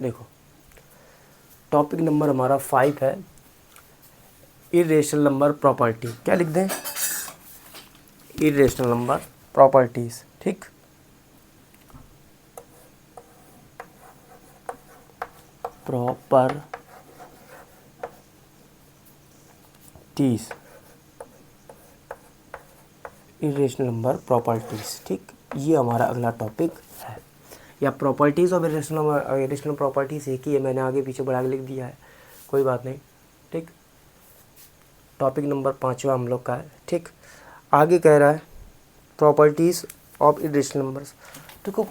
देखो topic number हमारा 5 है इरेशनल नंबर प्रॉपर्टी। क्या लिख दें? Irrational number properties. ठीक, प्रॉपर्टीज, इरेशनल नंबर प्रॉपर्टीज। ठीक, ये हमारा अगला टॉपिक है। या प्रॉपर्टीज़ ऑफ इरेशनल प्रॉपर्टीज एक ही है, मैंने आगे पीछे बढ़ा के लिख दिया है, कोई बात नहीं। ठीक, टॉपिक नंबर 5वां हम लोग का है। ठीक, आगे कह रहा है प्रॉपर्टीज़ ऑफ इरेशनल नंबर्स। देखो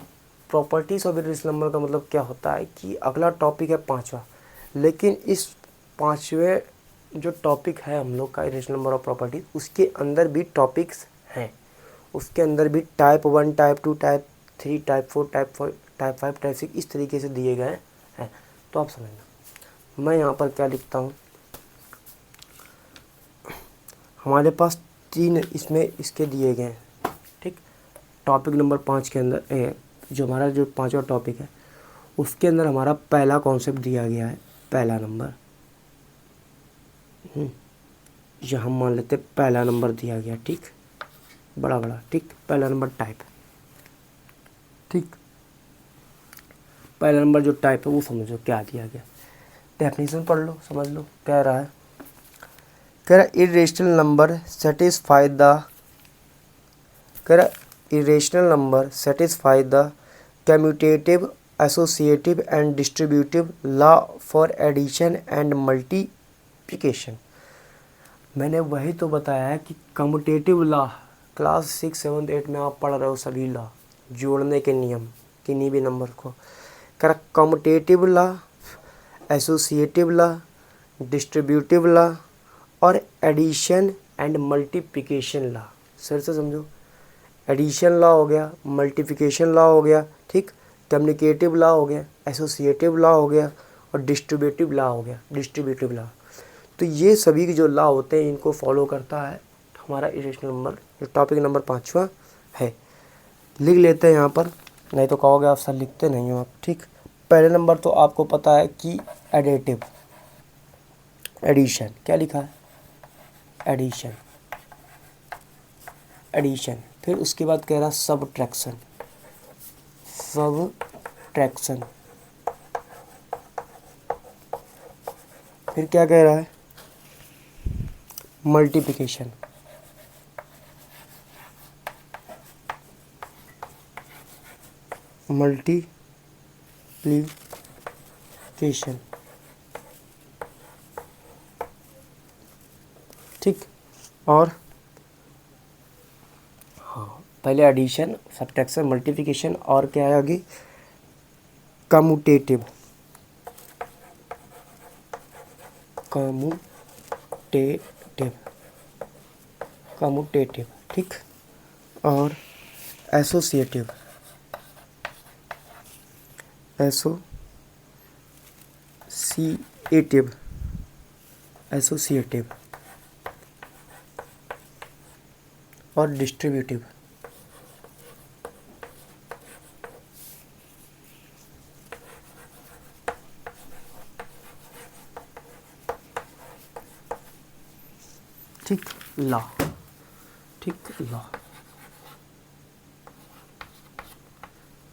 प्रॉपर्टीज़ ऑफ इरेशनल नंबर का मतलब क्या होता है कि अगला टॉपिक है 5वां, लेकिन इस 5वें जो टॉपिक है हम लोग का इरेशनल नंबर ऑफ प्रॉपर्टीज, उसके अंदर भी टॉपिक्स हैं। उसके अंदर भी type 1, type 2, type 3, type 4, type 5, type 6 इस तरीके से दिए गए हैं। तो आप समझना, मैं यहाँ पर क्या लिखता हूँ, हमारे पास 3 इसमें इसके दिए गए हैं। ठीक, टॉपिक नंबर 5 के अंदर जो हमारा जो 5वां टॉपिक है उसके अंदर हमारा पहला कॉन्सेप्ट दिया गया है, पहला नंबर। यह हम मान लेते पहला नंबर दिया गया। ठीक, बड़ा। ठीक, पहला नंबर टाइप। ठीक, पहला नंबर जो टाइप है वो समझो क्या दिया गया, डेफिनेशन पढ़ लो, समझ लो। कह रहा irrational number satisfy the commutative, associative and distributive law for addition and multiplication. मैंने वही तो बताया है कि कम्यूटेटिव लॉ क्लास 6, 7, 8 में आप पढ़ रहे हो सभी लॉ, जोड़ने के नियम किन्हीं भी नंबर को। Commutative law, associative law, distributive law और addition and multiplication law. Sir से समझो, एडिशन लॉ हो गया, मल्टीप्लिकेशन लॉ हो गया, ठीक, कम्युनिकेटिव लॉ हो गया, एसोसिएटिव लॉ हो गया और डिस्ट्रीब्यूटिव लॉ हो गया, डिस्ट्रीब्यूटिव लॉ। तो ये सभी के जो लॉ होते हैं इनको फॉलो करता है हमारा इरेशनल नंबर। जो टॉपिक नंबर 5वां है, लिख लेते हैं यहाँ पर, नहीं तो कहोगे आप सर लिखते नहीं हो आप। ठीक, पहले नंबर तो आपको पता है कि एडिटिव, एडिशन। क्या लिखा है? एडिशन। फिर उसके बाद कह रहा सबट्रैक्शन। फिर क्या कह रहा है? मल्टीप्लिकेशन। ठीक, और हाँ, पहले एडिशन, सब्ट्रैक्शन, मल्टीप्लिकेशन और क्या है आगे? कम्यूटेटिव। ठीक, और एसोसिएटिव। और डिस्ट्रीब्यूटिव। ठीक, लॉ। ठीक, लॉ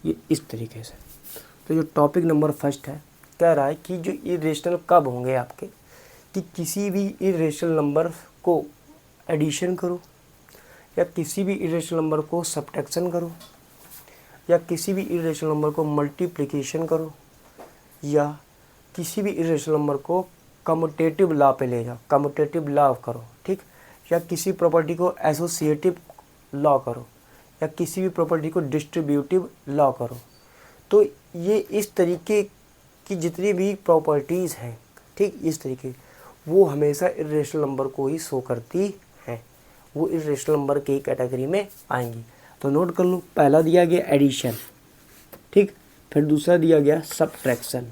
ये इस तरीके से। तो जो टॉपिक नंबर 1 है कह रहा है कि जो इरेशनल कब होंगे आपके, कि किसी भी इरेशनल नंबर को एडिशन करो, या किसी भी इरेशनल नंबर को सब्ट्रैक्शन करो, या किसी भी इरेशनल नंबर को मल्टीप्लिकेशन करो, या किसी भी इरेशनल नंबर को कम्यूटेटिव लॉ पे ले जाओ, कम्यूटेटिव लॉ करो। ठीक, या किसी प्रॉपर्टी को एसोसिएटिव लॉ करो, या किसी भी प्रॉपर्टी को डिस्ट्रीब्यूटिव लॉ करो। तो ये इस तरीके की जितनी भी प्रॉपर्टीज़ हैं, ठीक, इस तरीके वो हमेशा इरेशनल नंबर को ही शो करती हैं, वो इरेशनल नंबर की कैटेगरी में आएंगी। तो नोट कर लो, पहला दिया गया एडिशन, ठीक, फिर दूसरा दिया गया सब्ट्रैक्शन,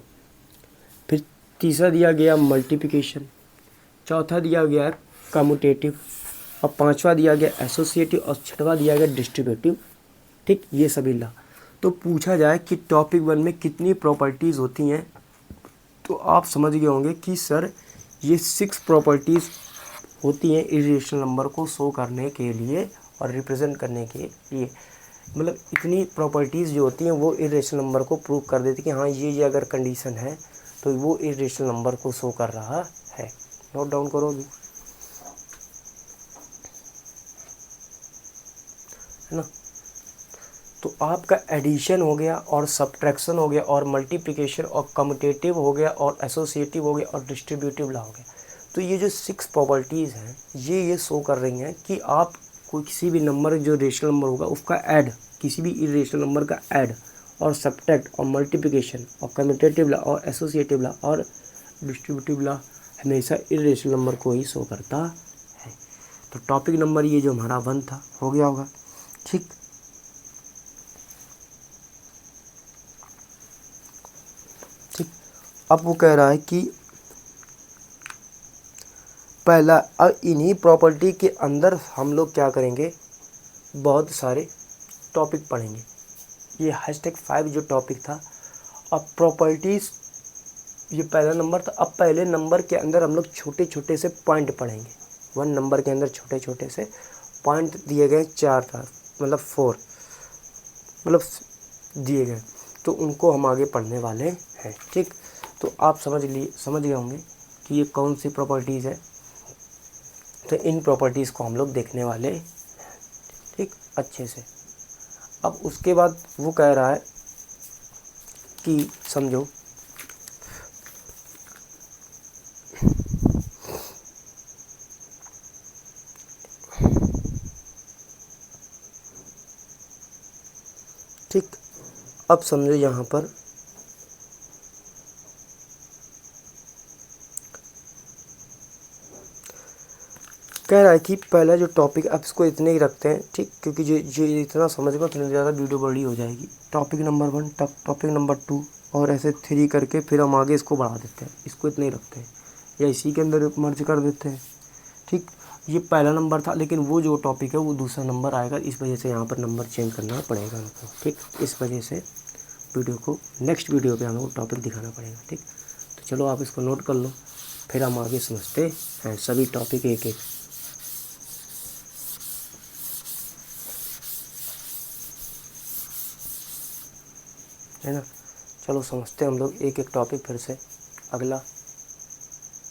फिर तीसरा दिया गया मल्टीप्लिकेशन, चौथा दिया गया कम्यूटेटिव, और पांचवा दिया गया एसोसिएटिव, और छठवां दिया गया डिस्ट्रीब्यूटिव। ठीक, ये सभी लॉ। तो पूछा जाए कि टॉपिक 1 में कितनी प्रॉपर्टीज़ होती हैं, तो आप समझ गए होंगे कि सर ये 6 प्रॉपर्टीज़ होती हैं इरेशनल नंबर को शो करने के लिए और रिप्रेजेंट करने के लिए। मतलब इतनी प्रॉपर्टीज़ जो होती हैं वो इरेशनल नंबर को प्रूव कर देती हैं कि हाँ ये अगर कंडीशन है तो वो इरेशनल नंबर को शो कर रहा है। नोट डाउन करोगे, है ना। तो आपका एडिशन हो गया और सब्ट्रैक्शन हो गया और मल्टीप्लिकेशन और कम्यूटेटिव हो गया और एसोसिएटिव हो गया और डिस्ट्रीब्यूटिव ला हो गया। तो ये जो 6 प्रॉपर्टीज़ हैं ये शो कर रही हैं कि आप कोई किसी भी नंबर जो रेशनल नंबर होगा उसका ऐड, किसी भी इरेशनल नंबर का ऐड और सब्ट्रैक्ट और मल्टीप्लिकेशन और कम्यूटेटिव ला और एसोसिएटिव ला और डिस्ट्रीब्यूटिव ला हमेशा इरेशनल नंबर को ही शो करता है। तो टॉपिक नंबर ये जो हमारा 1 था हो गया होगा, ठीक। ठीक, अब वो कह रहा है कि पहला, अब इन्हीं प्रॉपर्टी के अंदर हम लोग क्या करेंगे, बहुत सारे टॉपिक पढ़ेंगे। ये #5 जो टॉपिक था। अब प्रॉपर्टीज़ ये पहला नंबर था। अब पहले नंबर के अंदर हम लोग छोटे छोटे से पॉइंट पढ़ेंगे। 1 नंबर के अंदर छोटे छोटे से पॉइंट दिए गए 4 था, मतलब 4 मतलब दिए गए, तो उनको हम आगे पढ़ने वाले हैं, ठीक। तो आप समझ गए होंगे कि ये कौन सी प्रॉपर्टीज़ है। तो इन प्रॉपर्टीज़ को हम लोग देखने वाले हैं, ठीक, अच्छे से। अब उसके बाद वो कह रहा है कि समझो ठीक, अब समझो यहाँ पर कह रहा है कि पहला जो टॉपिक, अब इसको इतने ही रखते हैं, ठीक, क्योंकि जो इतना समझ में उतनी ज़्यादा वीडियो बड़ी हो जाएगी। टॉपिक नंबर 1, टॉपिक नंबर 2 और ऐसे 3 करके फिर हम आगे इसको बढ़ा देते हैं। इसको इतने ही रखते हैं या इसी के अंदर मर्ज कर देते हैं, ठीक। ये पहला नंबर था, लेकिन वो जो टॉपिक है वो दूसरा नंबर आएगा, इस वजह से यहाँ पर नंबर चेंज करना पड़ेगा हमको, ठीक। इस वजह से वीडियो को नेक्स्ट वीडियो पे हमको टॉपिक दिखाना पड़ेगा, ठीक। तो चलो आप इसको नोट कर लो, फिर हम आगे समझते हैं सभी टॉपिक एक एक, है ना। चलो समझते हैं हम लोग एक एक टॉपिक फिर से। अगला